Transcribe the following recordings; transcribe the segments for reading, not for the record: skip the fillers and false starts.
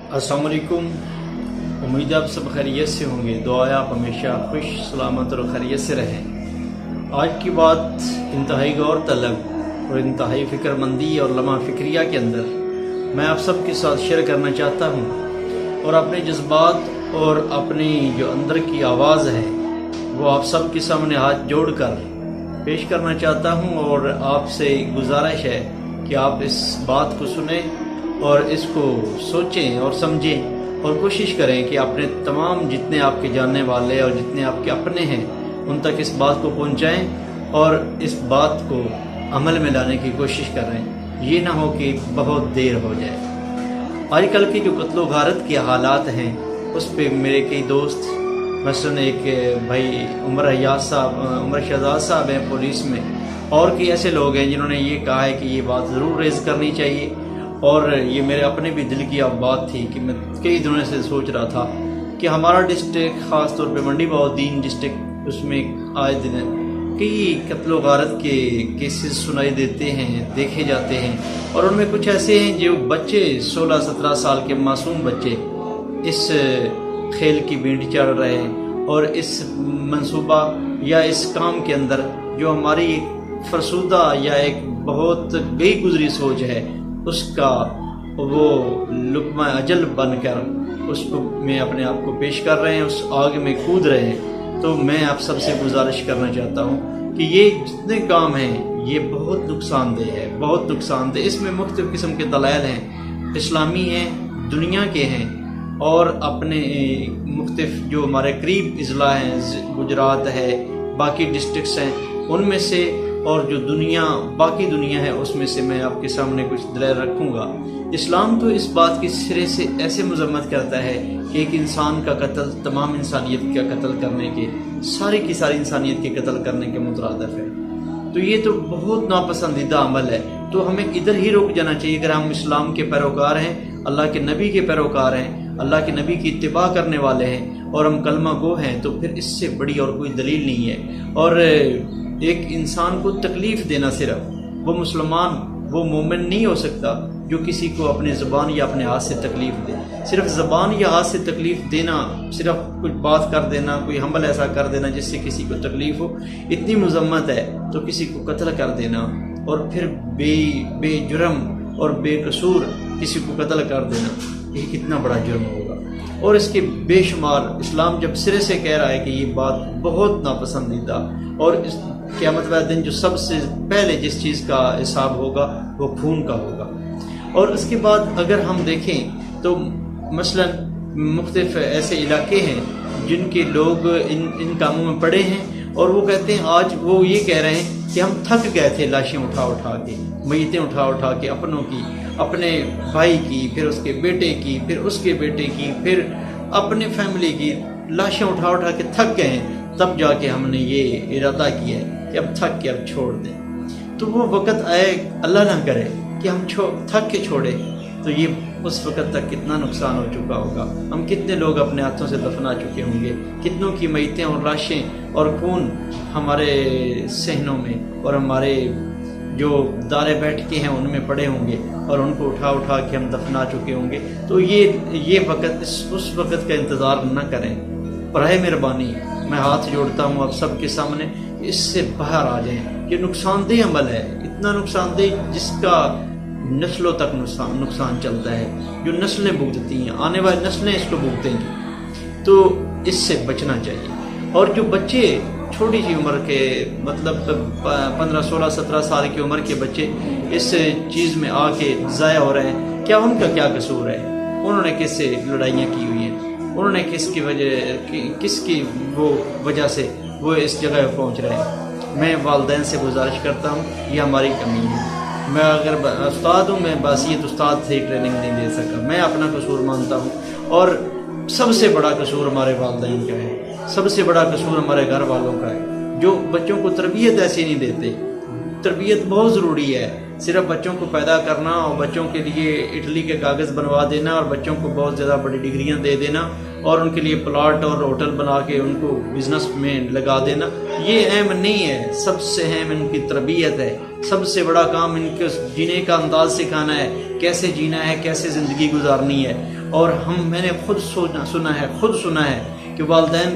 अस्सलाम वालेकुम। उम्मीद आप सब खैरियत से होंगे। दुआ आप हमेशा खुश सलामत और खैरियत से रहें। आज की बात इंतहाई गौर तलब और इंतहाई फ़िक्रमंदी और लम्हा फ़िक्रिया के अंदर मैं आप सब के साथ शेयर करना चाहता हूँ और अपने जज्बात और अपनी जो अंदर की आवाज़ है वो आप सब के सामने हाथ जोड़कर पेश करना चाहता हूँ। और आपसे गुजारिश है कि आप इस बात को सुने और इसको सोचें और समझें और कोशिश करें कि अपने तमाम जितने आपके जानने वाले और जितने आपके अपने हैं उन तक इस बात को पहुंचाएं और इस बात को अमल में लाने की कोशिश करें। ये ना हो कि बहुत देर हो जाए। आजकल की जो कत्लो गारत के हालात हैं उस पर मेरे कई दोस्त, मसलन एक भाई उमर शहजाद साहब हैं पुलिस में, और कई ऐसे लोग हैं जिन्होंने ये कहा है कि ये बात ज़रूर रेज़ करनी चाहिए। और ये मेरे अपने भी दिल की अब बात थी कि मैं कई दिनों से सोच रहा था कि हमारा डिस्ट्रिक्ट ख़ास तौर पे मंडी बहाउद्दीन डिस्ट्रिक्ट, उसमें आए दिन कई कत्लो गारत के केसेस सुनाई देते हैं, देखे जाते हैं। और उनमें कुछ ऐसे हैं जो बच्चे 16-17 साल के मासूम बच्चे इस खेल की बींट चढ़ रहे हैं और इस मंसूबा या इस काम के अंदर जो हमारी फरसुदा या एक बहुत गई गुजरी सोच है उसका वो लुक़्मा अजल बनकर उसको में अपने आप को पेश कर रहे हैं, उस आग में कूद रहे हैं। तो मैं आप सबसे गुजारिश करना चाहता हूँ कि ये जितने काम हैं ये बहुत नुकसानदेह है, बहुत नुकसानदेह। इसमें मुख्तलिफ़ किस्म के दलाइल हैं, इस्लामी हैं, दुनिया के हैं और अपने मुख्तलिफ़ जो हमारे करीब अजला हैं, गुजरात है, बाकी डिस्ट्रिक्ट्स हैं, उनमें से और जो बाकी दुनिया है उसमें से मैं आपके सामने कुछ दलाइल रखूँगा। इस्लाम तो इस बात की सिरे से ऐसे मजम्मत करता है कि एक इंसान का कत्ल तमाम इंसानियत का कत्ल करने के, सारी की सारी इंसानियत के कत्ल करने के मुतरादिफ है। तो ये तो बहुत नापसंदीदा अमल है। तो हमें इधर ही रुक जाना चाहिए। अगर हम इस्लाम के पैरोकार हैं, अल्लाह के नबी के पैरोकार हैं, अल्लाह के नबी की इत्तिबा करने वाले हैं और हम कलमा गो हैं, तो फिर इससे बड़ी और कोई दलील नहीं है। और एक इंसान को तकलीफ़ देना, सिर्फ वो मुसलमान, वो मोमिन नहीं हो सकता जो किसी को अपने ज़बान या अपने हाथ से तकलीफ़ दे। सिर्फ ज़बान या हाथ से तकलीफ़ देना, सिर्फ कुछ बात कर देना, कोई हमल ऐसा कर देना जिससे किसी को तकलीफ़ हो, इतनी मजम्मत है। तो किसी को कत्ल कर देना और फिर बेजुर्म और बेकसूर किसी को कत्ल कर देना, ये कितना बड़ा जुर्म होगा। और इसके बेशुमार इस्लाम जब सिरे से कह रहा है कि ये बात बहुत नापसंदीदा, और इस क़यामत वाले दिन जो सबसे पहले जिस चीज़ का हिसाब होगा वो खून का होगा। और उसके बाद अगर हम देखें तो मसलन मुख्तलिफ ऐसे इलाके हैं जिनके लोग इन कामों में पड़े हैं और वो कहते हैं, आज वो ये कह रहे हैं कि हम थक गए थे लाशें उठा उठा के, मैयतें उठा उठा के, अपनों की, अपने भाई की, फिर उसके बेटे की, फिर उसके बेटे की, फिर अपने फैमिली की लाशें उठा उठा के थक गए हैं। तब जाके हमने ये इरादा किया है कि अब थक के अब छोड़ दें। तो वो वक़्त आए, अल्लाह ना करे कि हम थक के छोड़े, तो ये उस वक़्त तक कितना नुकसान हो चुका होगा। हम कितने लोग अपने हाथों से दफना चुके होंगे, कितनों की मैयतें और लाशें और खून हमारे सहनों में और हमारे जो दारे बैठ के हैं उनमें पड़े होंगे और उनको उठा उठा के हम दफना चुके होंगे। तो ये वक़्त, उस वक़्त का इंतज़ार न करें। बराए मेहरबानी मैं हाथ जोड़ता हूँ आप सबके सामने, इससे बाहर आ जाएं। ये नुकसानदेह अमल है, इतना नुकसानदेह जिसका नस्लों तक नुकसान चलता है, जो नस्लें भुगतती हैं, आने वाली नस्लें इसको भुगतेंगी। तो इससे बचना चाहिए। और जो बच्चे छोटी सी उम्र के, मतलब 15, 16, 17 साल की उम्र के बच्चे इस चीज़ में आके ज़ाया हो रहे हैं, क्या उनका क्या कसूर है? उन्होंने किससे लड़ाइयाँ की हुई हैं? उन्होंने किसकी वो वजह से वो इस जगह पर पहुँच रहे हैं? मैं वालिदैन से गुजारिश करता हूँ, ये हमारी कमी है। मैं अगर उस्ताद हूँ, मैं बासियत उस्ताद से ट्रेनिंग नहीं दे सका, मैं अपना कसूर मानता हूँ। और सबसे बड़ा कसूर हमारे वालिदैन का है, सबसे बड़ा कसूर हमारे घर वालों का है, जो बच्चों को तरबियत ऐसी नहीं देते। तरबियत बहुत ज़रूरी है। सिर्फ बच्चों को पैदा करना और बच्चों के लिए इटली के कागज़ बनवा देना और बच्चों को बहुत ज़्यादा बड़ी डिग्रियां दे देना और उनके लिए प्लाट और होटल बना के उनको बिजनेस में लगा देना, ये अहम नहीं है। सबसे अहम इनकी तरबियत है। सबसे बड़ा काम इनके जीने का अंदाज सिखाना है, कैसे जीना है, कैसे ज़िंदगी गुजारनी है। اور میں نے خود سنا ہے کہ والدین،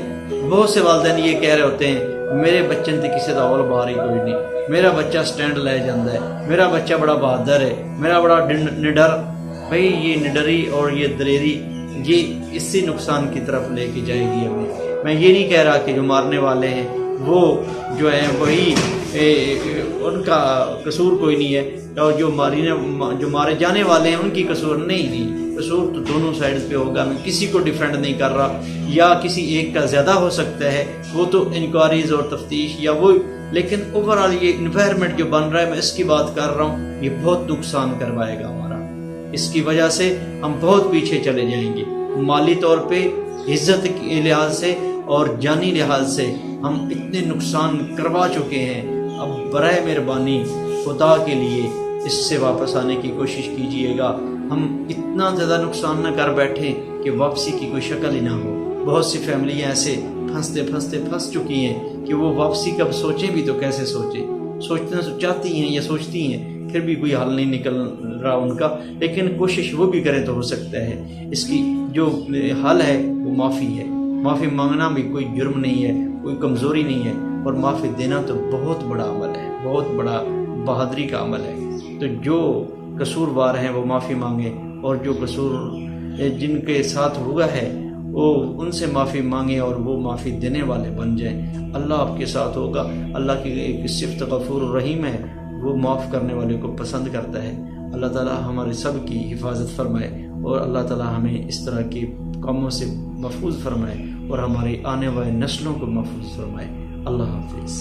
بہت سے والدین یہ کہہ رہے ہوتے ہیں میرے بچے تے کسی دا اول بار ہی کوئی نہیں، میرا بچہ سٹینڈ لے جاندہ ہے، میرا بچہ بڑا بہادر ہے، میرا بڑا نڈر۔ بھئی یہ نڈری اور یہ دلیری یہ اسی نقصان کی طرف لے کے جائے گی ہمیں۔ میں یہ نہیں کہہ رہا کہ جو مارنے والے ہیں وہ جو ہیں وہی ان کا قصور کوئی نہیں ہے، اور جو مارے جانے والے ہیں ان کی قصور نہیں، قصور تو دونوں سائڈ پہ ہوگا۔ میں کسی کو ڈیفینڈ نہیں کر رہا، یا کسی ایک کا زیادہ ہو سکتا ہے، وہ تو انکوائریز اور تفتیش یا وہ، لیکن اوورآل یہ انوائرمنٹ جو بن رہا ہے میں اس کی بات کر رہا ہوں، یہ بہت نقصان کروائے گا ہمارا۔ اس کی وجہ سے ہم بہت پیچھے چلے جائیں گے، مالی طور پہ، عزت کے لحاظ سے اور جانی لحاظ سے ہم اتنے نقصان کروا چکے ہیں۔ اب برائے مہربانی خدا کے لیے اس سے واپس آنے کی کوشش کیجئے گا۔ ہم اتنا زیادہ نقصان نہ کر بیٹھیں کہ واپسی کی کوئی شکل ہی نہ ہو۔ بہت سی فیملیاں ایسے پھنس چکی ہیں کہ وہ واپسی کب سوچیں بھی تو کیسے سوچنا چاہتی ہیں یا سوچتی ہیں، پھر بھی کوئی حل نہیں نکل رہا ان کا، لیکن کوشش وہ بھی کریں تو ہو سکتا ہے۔ اس کی جو حل ہے وہ معافی ہے۔ معافی مانگنا بھی کوئی جرم نہیں ہے، کوئی کمزوری نہیں ہے، اور معافی دینا تو بہت بڑا عمل ہے، بہت بڑا بہادری کا عمل ہے۔ تو جو قصوروار ہیں وہ معافی مانگیں، اور جو قصور جن کے ساتھ ہوا ہے وہ ان سے معافی مانگیں اور وہ معافی دینے والے بن جائیں۔ اللہ آپ کے ساتھ ہوگا۔ اللہ کی ایک صفت غفور الرحیم ہے، وہ معاف کرنے والے کو پسند کرتا ہے۔ اللہ تعالی ہمارے سب کی حفاظت فرمائے، اور اللہ تعالی ہمیں اس طرح کے کاموں سے محفوظ فرمائے، اور ہماری آنے والے نسلوں کو محفوظ فرمائے۔ اللہ حافظ۔